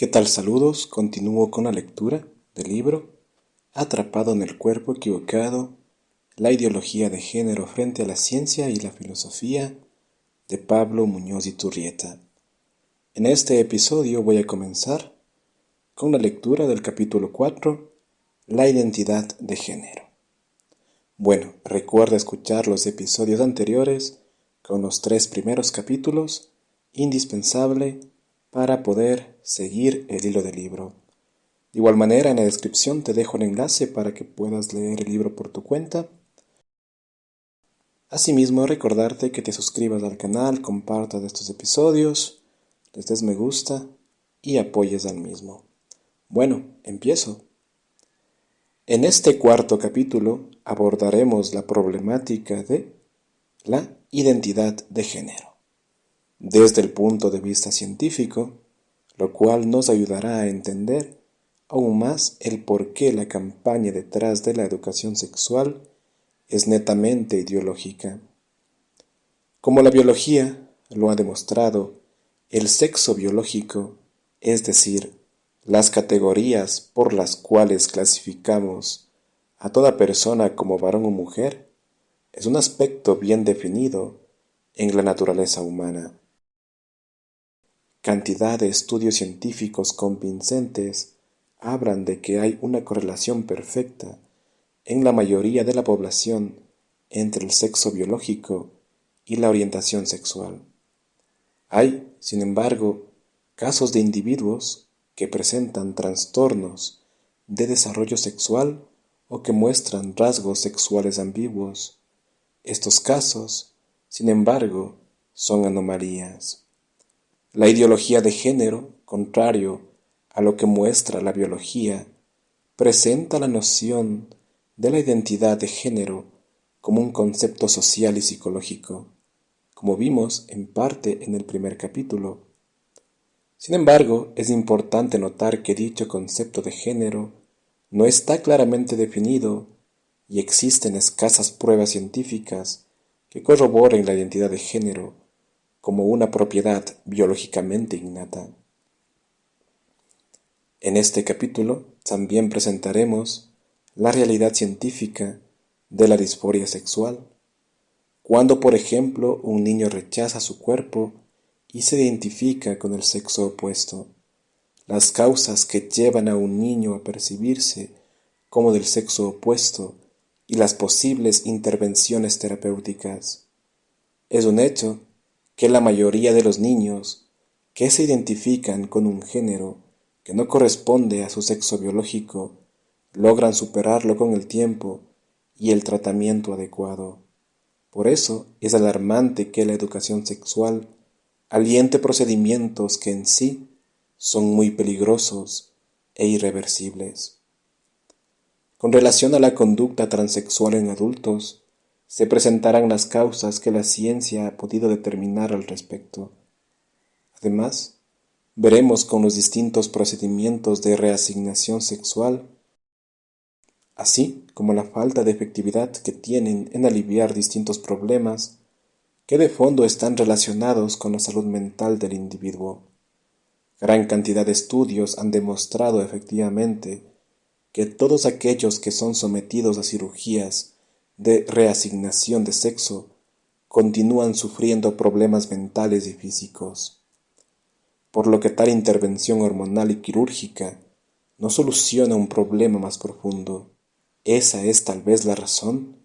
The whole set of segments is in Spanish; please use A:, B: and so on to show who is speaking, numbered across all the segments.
A: ¿Qué tal? Saludos. Continúo con la lectura del libro Atrapado en el cuerpo equivocado, la ideología de género frente a la ciencia y la filosofía de Pablo Muñoz Iturrieta. En este episodio voy a comenzar con la lectura del capítulo 4, la identidad de género. Bueno, recuerda escuchar los episodios anteriores con los 3 primeros capítulos, indispensable para poder seguir el hilo del libro. De igual manera, en la descripción te dejo el enlace para que puedas leer el libro por tu cuenta. Asimismo, recordarte que te suscribas al canal, compartas estos episodios, les des me gusta y apoyes al mismo. Bueno, empiezo. En este cuarto capítulo abordaremos la problemática de la identidad de género, desde el punto de vista científico, lo cual nos ayudará a entender aún más el por qué la campaña detrás de la educación sexual es netamente ideológica. Como la biología lo ha demostrado, el sexo biológico, es decir, las categorías por las cuales clasificamos a toda persona como varón o mujer, es un aspecto bien definido en la naturaleza humana. Cantidad de estudios científicos convincentes hablan de que hay una correlación perfecta en la mayoría de la población entre el sexo biológico y la orientación sexual. Hay, sin embargo, casos de individuos que presentan trastornos de desarrollo sexual o que muestran rasgos sexuales ambiguos. Estos casos, sin embargo, son anomalías. La ideología de género, contrario a lo que muestra la biología, presenta la noción de la identidad de género como un concepto social y psicológico, como vimos en parte en el primer capítulo. Sin embargo, es importante notar que dicho concepto de género no está claramente definido y existen escasas pruebas científicas que corroboren la identidad de género como una propiedad biológicamente innata. En este capítulo también presentaremos la realidad científica de la disforia sexual, cuando por ejemplo un niño rechaza su cuerpo y se identifica con el sexo opuesto, las causas que llevan a un niño a percibirse como del sexo opuesto y las posibles intervenciones terapéuticas. Es un hecho que la mayoría de los niños que se identifican con un género que no corresponde a su sexo biológico logran superarlo con el tiempo y el tratamiento adecuado. Por eso es alarmante que la educación sexual aliente procedimientos que en sí son muy peligrosos e irreversibles. Con relación a la conducta transexual en adultos, se presentarán las causas que la ciencia ha podido determinar al respecto. Además, veremos con los distintos procedimientos de reasignación sexual, así como la falta de efectividad que tienen en aliviar distintos problemas que de fondo están relacionados con la salud mental del individuo. Gran cantidad de estudios han demostrado efectivamente que todos aquellos que son sometidos a cirugías de reasignación de sexo continúan sufriendo problemas mentales y físicos, por lo que tal intervención hormonal y quirúrgica no soluciona un problema más profundo. Esa es tal vez la razón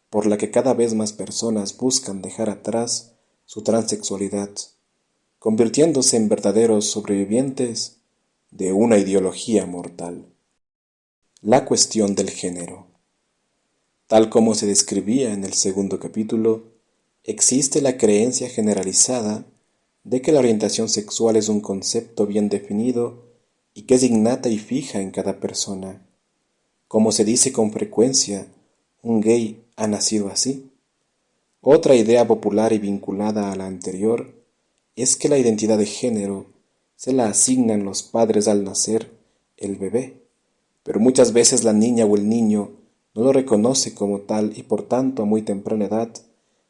A: por la que cada vez más personas buscan dejar atrás su transexualidad, convirtiéndose en verdaderos sobrevivientes de una ideología mortal. La cuestión del género. Tal como se describía en el segundo capítulo, existe la creencia generalizada de que la orientación sexual es un concepto bien definido y que es innata y fija en cada persona. Como se dice con frecuencia, un gay ha nacido así. Otra idea popular y vinculada a la anterior es que la identidad de género se la asignan los padres al nacer el bebé, pero muchas veces la niña o el niño no lo reconoce como tal y por tanto a muy temprana edad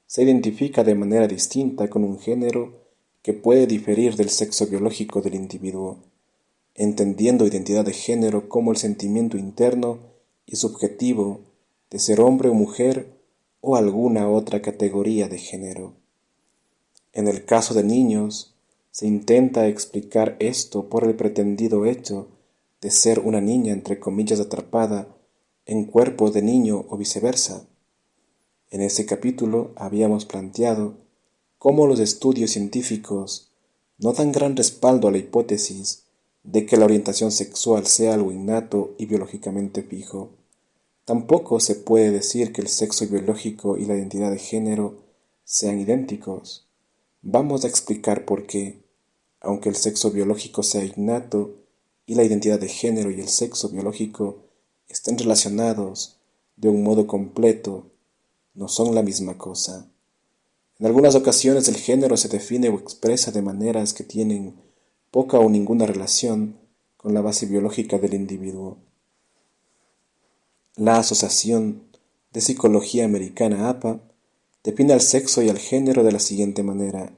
A: se identifica de manera distinta con un género que puede diferir del sexo biológico del individuo. entendiendo identidad de género como el sentimiento interno y subjetivo de ser hombre o mujer o alguna otra categoría de género. En el caso de niños, se intenta explicar esto por el pretendido hecho de ser una niña entre comillas atrapada en cuerpo de niño o viceversa. En ese capítulo habíamos planteado cómo los estudios científicos no dan gran respaldo a la hipótesis de que la orientación sexual sea algo innato y biológicamente fijo. Tampoco se puede decir que el sexo biológico y la identidad de género sean idénticos. Vamos a explicar por qué, aunque el sexo biológico sea innato y la identidad de género y el sexo biológico estén relacionados de un modo completo, no son la misma cosa. En algunas ocasiones el género se define o expresa de maneras que tienen poca o ninguna relación con la base biológica del individuo. La Asociación de Psicología Americana APA define al sexo y al género de la siguiente manera.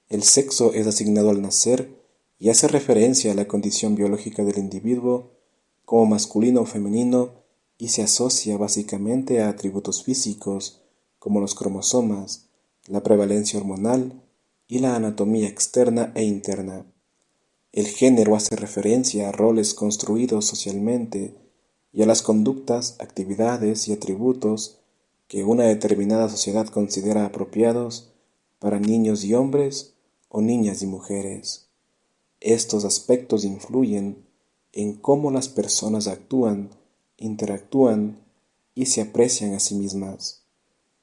A: El sexo es asignado al nacer y hace referencia a la condición biológica del individuo como masculino o femenino y se asocia básicamente a atributos físicos como los cromosomas, la prevalencia hormonal y la anatomía externa e interna. El género hace referencia a roles construidos socialmente y a las conductas, actividades y atributos que una determinada sociedad considera apropiados para niños y hombres o niñas y mujeres. Estos aspectos influyen en cómo las personas actúan, interactúan y se aprecian a sí mismas,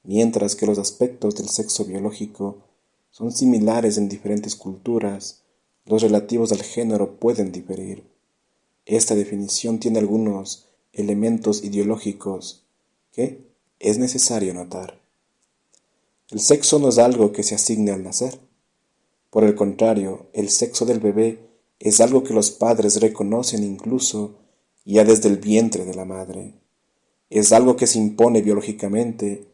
A: mientras que los aspectos del sexo biológico son similares en diferentes culturas, los relativos al género pueden diferir. Esta definición tiene algunos elementos ideológicos que es necesario notar. El sexo no es algo que se asigne al nacer. Por el contrario, el sexo del bebé es algo que los padres reconocen incluso ya desde el vientre de la madre. Es algo que se impone biológicamente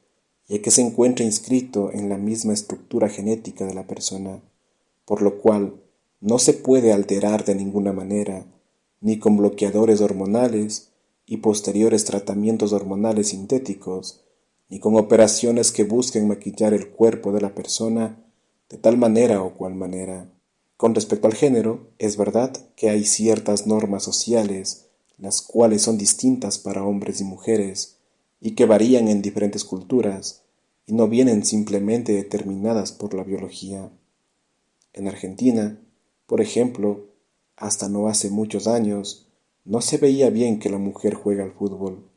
A: ya que se encuentra inscrito en la misma estructura genética de la persona, por lo cual no se puede alterar de ninguna manera, ni con bloqueadores hormonales y posteriores tratamientos hormonales sintéticos, ni con operaciones que busquen maquillar el cuerpo de la persona de tal manera o cual manera. Con respecto al género, es verdad que hay ciertas normas sociales, las cuales son distintas para hombres y mujeres, y que varían en diferentes culturas, y no vienen simplemente determinadas por la biología. En Argentina, por ejemplo, hasta no hace muchos años, no se veía bien que la mujer juegue al fútbol.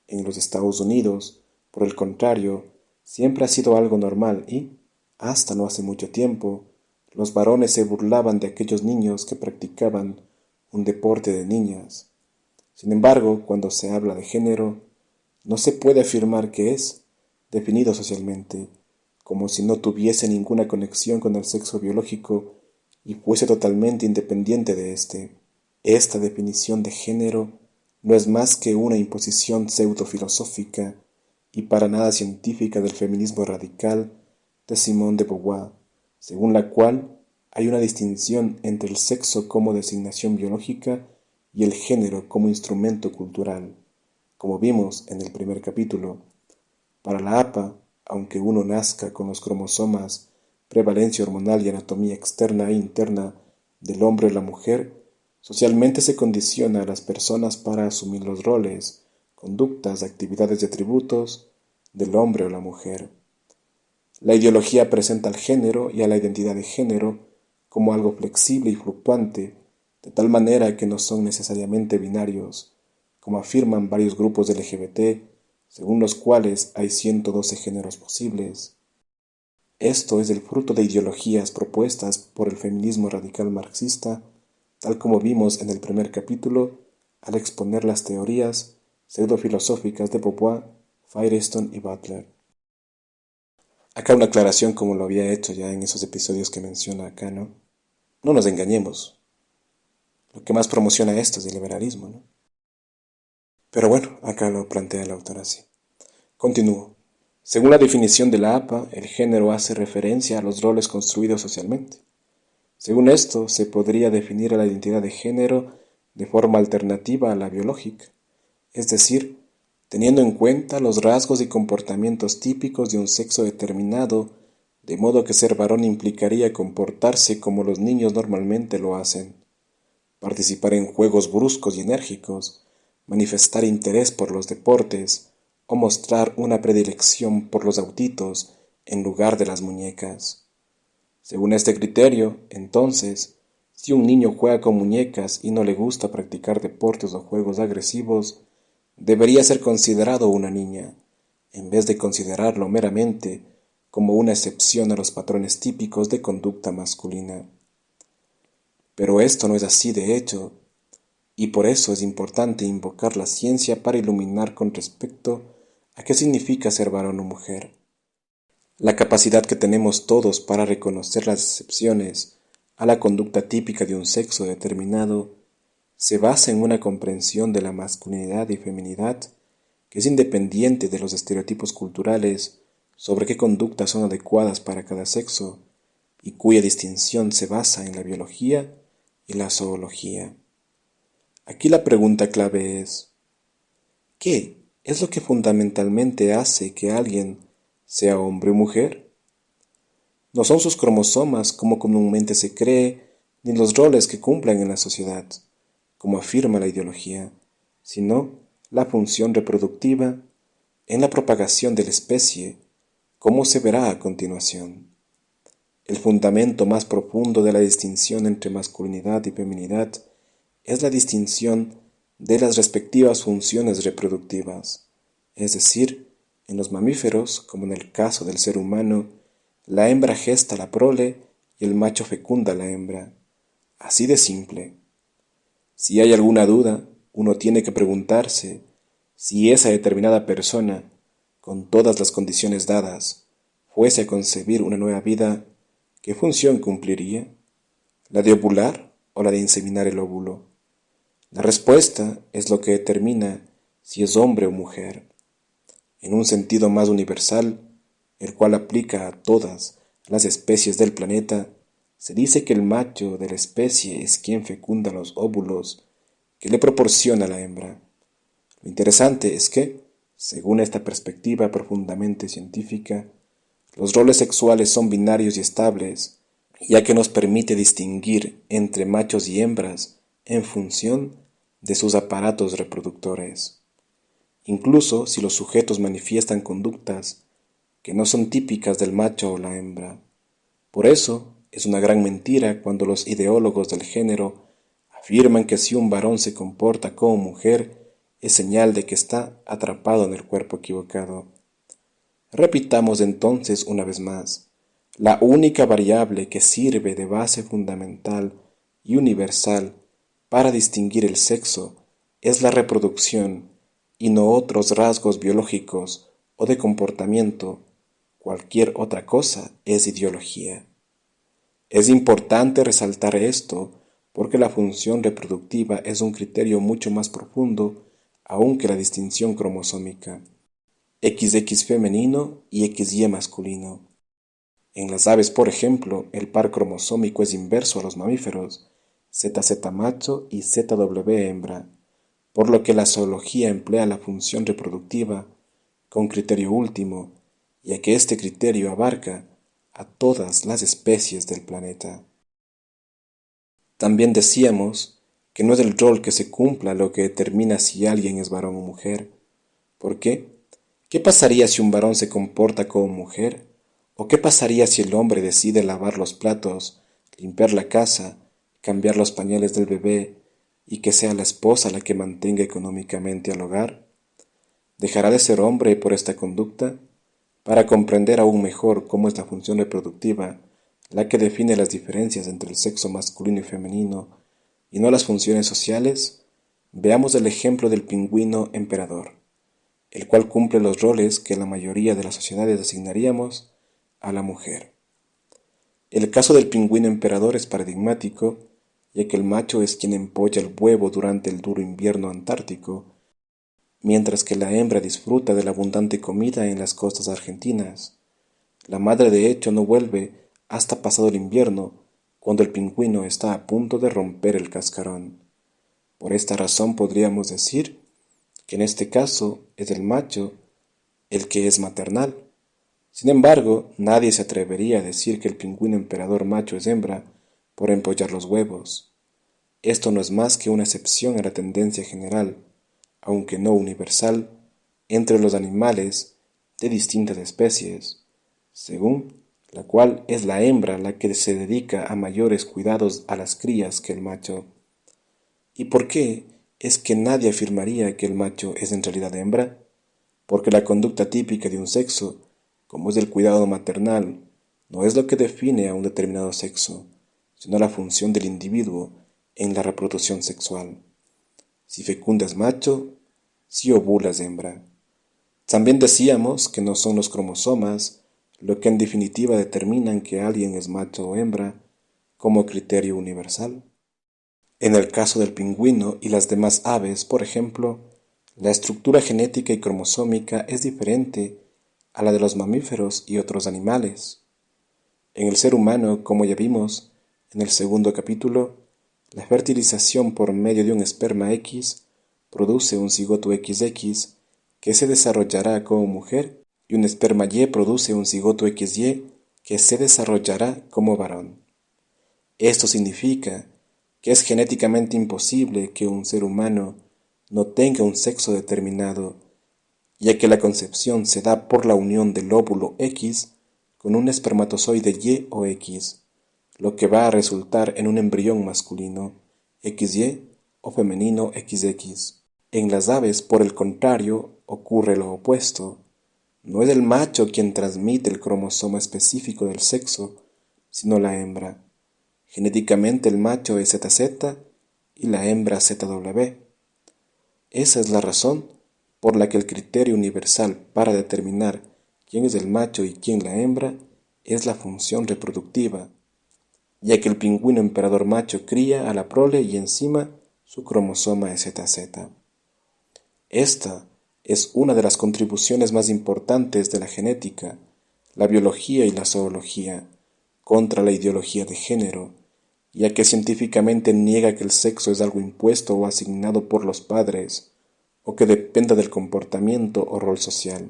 A: En los Estados Unidos, por el contrario, siempre ha sido algo normal y, hasta no hace mucho tiempo, los varones se burlaban de aquellos niños que practicaban un deporte de niñas. Sin embargo, cuando se habla de género, no se puede afirmar que es definido socialmente, como si no tuviese ninguna conexión con el sexo biológico y fuese totalmente independiente de éste. Esta definición de género no es más que una imposición pseudo-filosófica y para nada científica del feminismo radical de Simone de Beauvoir, según la cual hay una distinción entre el sexo como designación biológica y el género como instrumento cultural, como vimos en el primer capítulo. Para la APA, aunque uno nazca con los cromosomas, prevalencia hormonal y anatomía externa e interna del hombre o la mujer, socialmente se condiciona a las personas para asumir los roles, conductas, actividades y atributos del hombre o la mujer. La ideología presenta al género y a la identidad de género como algo flexible y fluctuante, de tal manera que no son necesariamente binarios, como afirman varios grupos LGBT, según los cuales hay 112 géneros posibles. Esto es el fruto de ideologías propuestas por el feminismo radical marxista, tal como vimos en el primer capítulo al exponer las teorías pseudofilosóficas de Beauvoir, Firestone y Butler. Acá una aclaración como lo había hecho ya en esos episodios que menciona acá, ¿no? No nos engañemos. Lo que más promociona esto es el liberalismo, ¿no? Pero bueno, acá lo plantea el autor así. Continúo. Según la definición de la APA, el género hace referencia a los roles construidos socialmente. Según esto, se podría definir a la identidad de género de forma alternativa a la biológica, es decir, teniendo en cuenta los rasgos y comportamientos típicos de un sexo determinado, de modo que ser varón implicaría comportarse como los niños normalmente lo hacen, participar en juegos bruscos y enérgicos, manifestar interés por los deportes o mostrar una predilección por los autitos en lugar de las muñecas. Según este criterio, entonces, si un niño juega con muñecas y no le gusta practicar deportes o juegos agresivos, debería ser considerado una niña, en vez de considerarlo meramente como una excepción a los patrones típicos de conducta masculina. Pero esto no es así de hecho, y por eso es importante invocar la ciencia para iluminar con respecto a qué significa ser varón o mujer. La capacidad que tenemos todos para reconocer las excepciones a la conducta típica de un sexo determinado se basa en una comprensión de la masculinidad y feminidad que es independiente de los estereotipos culturales sobre qué conductas son adecuadas para cada sexo y cuya distinción se basa en la biología y la zoología. Aquí la pregunta clave es, ¿qué es lo que fundamentalmente hace que alguien sea hombre o mujer? No son sus cromosomas como comúnmente se cree, ni los roles que cumplan en la sociedad, como afirma la ideología, sino la función reproductiva en la propagación de la especie, como se verá a continuación. El fundamento más profundo de la distinción entre masculinidad y feminidad es la distinción de las respectivas funciones reproductivas, es decir, en los mamíferos, como en el caso del ser humano, la hembra gesta la prole y el macho fecunda la hembra. Así de simple. Si hay alguna duda, uno tiene que preguntarse si esa determinada persona, con todas las condiciones dadas, fuese a concebir una nueva vida, ¿qué función cumpliría? ¿La de ovular o la de inseminar el óvulo? La respuesta es lo que determina si es hombre o mujer. En un sentido más universal, el cual aplica a todas las especies del planeta, se dice que el macho de la especie es quien fecunda los óvulos que le proporciona la hembra. Lo interesante es que, según esta perspectiva profundamente científica, los roles sexuales son binarios y estables, ya que nos permite distinguir entre machos y hembras en función de sus aparatos reproductores, incluso si los sujetos manifiestan conductas que no son típicas del macho o la hembra. Por eso, es una gran mentira cuando los ideólogos del género afirman que si un varón se comporta como mujer, es señal de que está atrapado en el cuerpo equivocado. Repitamos entonces una vez más, la única variable que sirve de base fundamental y universal para distinguir el sexo es la reproducción y no otros rasgos biológicos o de comportamiento. Cualquier otra cosa es ideología. Es importante resaltar esto porque la función reproductiva es un criterio mucho más profundo aún que la distinción cromosómica. XX femenino y XY masculino. En las aves, por ejemplo, el par cromosómico es inverso a los mamíferos, ZZ macho y ZW hembra, por lo que la zoología emplea la función reproductiva con criterio último, ya que este criterio abarca a todas las especies del planeta. También decíamos que no es el rol que se cumpla lo que determina si alguien es varón o mujer. ¿Por qué? ¿Qué pasaría si un varón se comporta como mujer? ¿O qué pasaría si el hombre decide lavar los platos, limpiar la casa, cambiar los pañales del bebé y que sea la esposa la que mantenga económicamente al hogar? ¿Dejará de ser hombre por esta conducta? Para comprender aún mejor cómo es la función reproductiva, la que define las diferencias entre el sexo masculino y femenino, y no las funciones sociales, veamos el ejemplo del pingüino emperador, el cual cumple los roles que la mayoría de las sociedades asignaríamos a la mujer. El caso del pingüino emperador es paradigmático, ya que el macho es quien empolla el huevo durante el duro invierno antártico, mientras que la hembra disfruta de la abundante comida en las costas argentinas. La madre de hecho no vuelve hasta pasado el invierno, cuando el pingüino está a punto de romper el cascarón. Por esta razón podríamos decir que en este caso es el macho el que es maternal. Sin embargo, nadie se atrevería a decir que el pingüino emperador macho es hembra por empollar los huevos. Esto no es más que una excepción a la tendencia general, aunque no universal, entre los animales de distintas especies, según la cual es la hembra la que se dedica a mayores cuidados a las crías que el macho. ¿Y por qué es que nadie afirmaría que el macho es en realidad hembra? Porque la conducta típica de un sexo, como es el cuidado maternal, no es lo que define a un determinado sexo, sino la función del individuo en la reproducción sexual. Si fecundas macho, si ovulas hembra. También decíamos que no son los cromosomas lo que en definitiva determinan que alguien es macho o hembra como criterio universal. En el caso del pingüino y las demás aves, por ejemplo, la estructura genética y cromosómica es diferente a la de los mamíferos y otros animales. En el ser humano, como ya vimos en el segundo capítulo, la fertilización por medio de un esperma X produce un cigoto XX que se desarrollará como mujer y un esperma Y produce un cigoto XY que se desarrollará como varón. Esto significa que es genéticamente imposible que un ser humano no tenga un sexo determinado, ya que la concepción se da por la unión del óvulo X con un espermatozoide Y o X, lo que va a resultar en un embrión masculino XY o femenino XX. En las aves, por el contrario, ocurre lo opuesto. No es el macho quien transmite el cromosoma específico del sexo, sino la hembra. Genéticamente el macho es ZZ y la hembra ZW. Esa es la razón por la que el criterio universal para determinar quién es el macho y quién la hembra es la función reproductiva, ya que el pingüino emperador macho cría a la prole y encima su cromosoma es ZZ. Esta es una de las contribuciones más importantes de la genética, la biología y la zoología contra la ideología de género, ya que científicamente niega que el sexo es algo impuesto o asignado por los padres, o que dependa del comportamiento o rol social.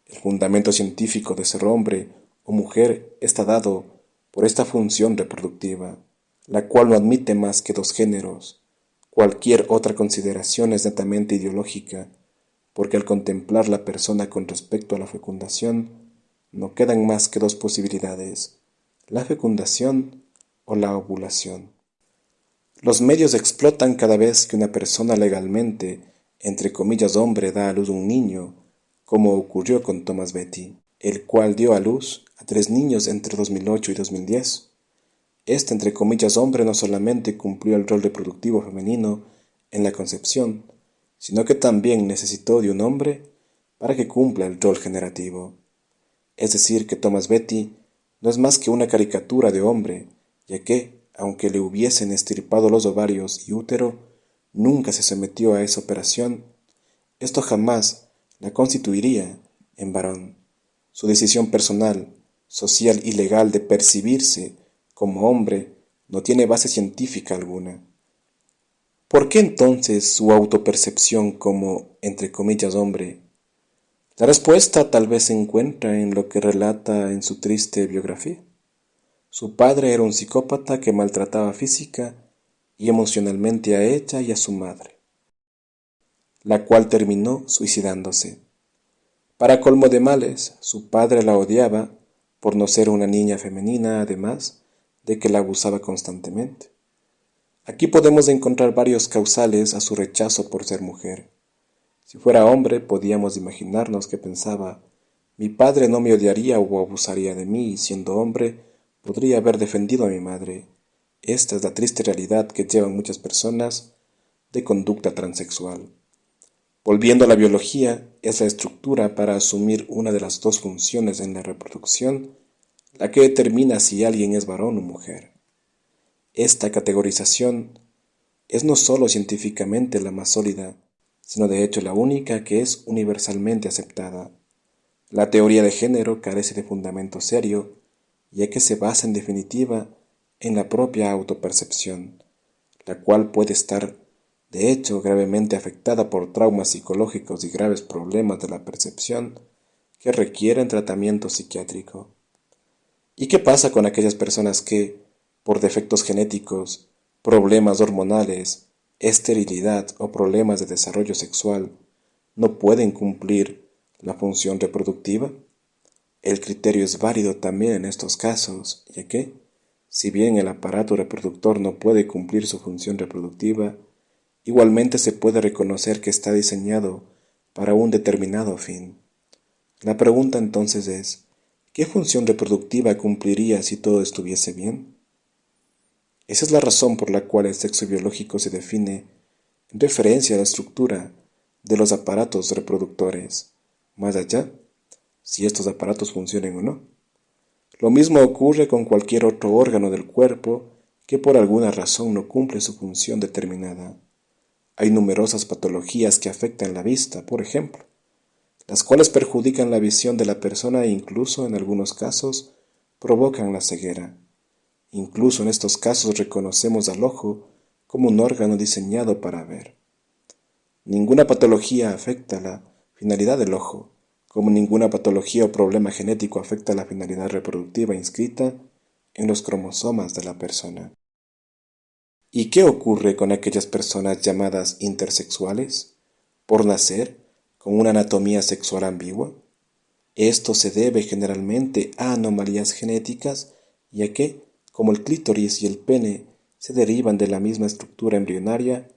A: El fundamento científico de ser hombre o mujer está dado por esta función reproductiva, la cual no admite más que dos géneros. Cualquier otra consideración es netamente ideológica, porque al contemplar la persona con respecto a la fecundación, no quedan más que dos posibilidades, la fecundación o la ovulación. Los medios explotan cada vez que una persona legalmente, entre comillas hombre, da a luz un niño, como ocurrió con Thomas Betty, el cual dio a luz a 3 niños entre 2008 y 2010. Este, entre comillas hombre, no solamente cumplió el rol reproductivo femenino en la concepción, sino que también necesitó de un hombre para que cumpla el rol generativo. Es decir, que Thomas Betty no es más que una caricatura de hombre, ya que, aunque le hubiesen extirpado los ovarios y útero, nunca se sometió a esa operación. Esto jamás la constituiría en varón. Su decisión personal, social y legal de percibirse como hombre no tiene base científica alguna. ¿Por qué entonces su autopercepción como, entre comillas, hombre? La respuesta tal vez se encuentra en lo que relata en su triste biografía. Su padre era un psicópata que maltrataba física y emocionalmente a ella y a su madre, la cual terminó suicidándose. Para colmo de males, su padre la odiaba por no ser una niña femenina, además de que la abusaba constantemente. Aquí podemos encontrar varios causales a su rechazo por ser mujer. Si fuera hombre, podíamos imaginarnos que pensaba, mi padre no me odiaría o abusaría de mí, y siendo hombre, podría haber defendido a mi madre. Esta es la triste realidad que llevan muchas personas de conducta transexual. Volviendo a la biología, es la estructura para asumir una de las dos funciones en la reproducción la que determina si alguien es varón o mujer. Esta categorización es no solo científicamente la más sólida, sino de hecho la única que es universalmente aceptada. La teoría de género carece de fundamento serio, ya que se basa en definitiva en la propia autopercepción, la cual puede estar de hecho gravemente afectada por traumas psicológicos y graves problemas de la percepción que requieren tratamiento psiquiátrico. ¿Y qué pasa con aquellas personas que, por defectos genéticos, problemas hormonales, esterilidad o problemas de desarrollo sexual, no pueden cumplir la función reproductiva? El criterio es válido también en estos casos, ya que, si bien el aparato reproductor no puede cumplir su función reproductiva, igualmente se puede reconocer que está diseñado para un determinado fin. La pregunta entonces es, ¿qué función reproductiva cumpliría si todo estuviese bien? Esa es la razón por la cual el sexo biológico se define en referencia a la estructura de los aparatos reproductores, más allá si estos aparatos funcionen o no. Lo mismo ocurre con cualquier otro órgano del cuerpo que por alguna razón no cumple su función determinada. Hay numerosas patologías que afectan la vista, por ejemplo, las cuales perjudican la visión de la persona e incluso en algunos casos provocan la ceguera. Incluso en estos casos reconocemos al ojo como un órgano diseñado para ver. Ninguna patología afecta la finalidad del ojo, como ninguna patología o problema genético afecta la finalidad reproductiva inscrita en los cromosomas de la persona. ¿Y qué ocurre con aquellas personas llamadas intersexuales, por nacer con una anatomía sexual ambigua? Esto se debe generalmente a anomalías genéticas, ya que, como el clítoris y el pene se derivan de la misma estructura embrionaria,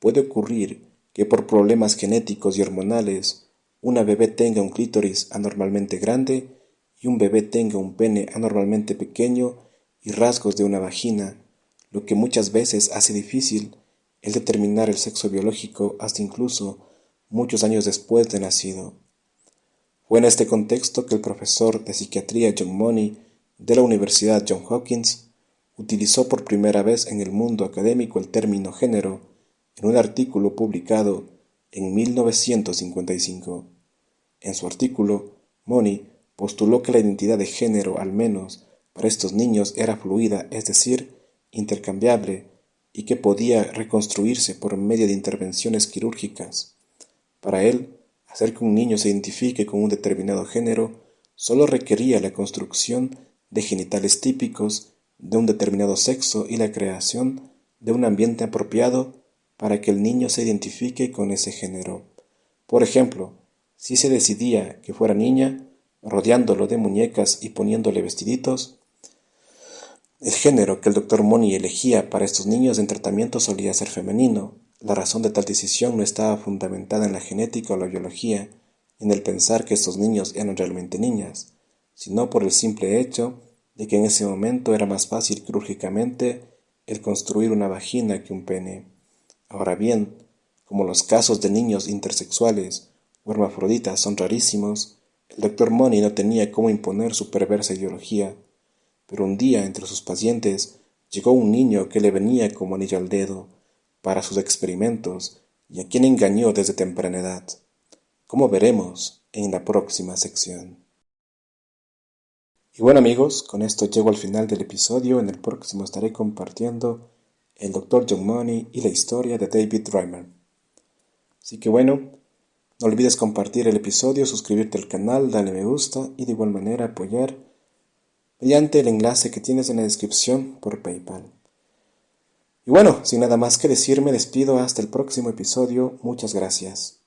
A: puede ocurrir que por problemas genéticos y hormonales una bebé tenga un clítoris anormalmente grande y un bebé tenga un pene anormalmente pequeño y rasgos de una vagina, lo que muchas veces hace difícil el determinar el sexo biológico hasta incluso muchos años después de nacido. Fue en este contexto que el profesor de psiquiatría John Money de la Universidad Johns Hopkins utilizó por primera vez en el mundo académico el término género en un artículo publicado en 1955. En su artículo, Money postuló que la identidad de género, al menos para estos niños, era fluida, es decir, intercambiable, y que podía reconstruirse por medio de intervenciones quirúrgicas. Para él, hacer que un niño se identifique con un determinado género solo requería la construcción de genitales típicos de un determinado sexo y la creación de un ambiente apropiado para que el niño se identifique con ese género. Por ejemplo, si se decidía que fuera niña, rodeándolo de muñecas y poniéndole vestiditos, el género que el doctor Money elegía para estos niños en tratamiento solía ser femenino. La razón de tal decisión no estaba fundamentada en la genética o la biología, en el pensar que estos niños eran realmente niñas, sino por el simple hecho de que en ese momento era más fácil quirúrgicamente el construir una vagina que un pene. Ahora bien, como los casos de niños intersexuales o hermafroditas son rarísimos, el doctor Money no tenía cómo imponer su perversa ideología. Pero un día entre sus pacientes llegó un niño que le venía como anillo al dedo para sus experimentos y a quien engañó desde temprana edad, como veremos en la próxima sección. Y bueno amigos, con esto llego al final del episodio. En el próximo estaré compartiendo el Dr. John Money y la historia de David Reimer. Así que bueno, no olvides compartir el episodio, suscribirte al canal, darle me gusta y de igual manera apoyar mediante el enlace que tienes en la descripción por PayPal. Y bueno, sin nada más que decir, me despido hasta el próximo episodio. Muchas gracias.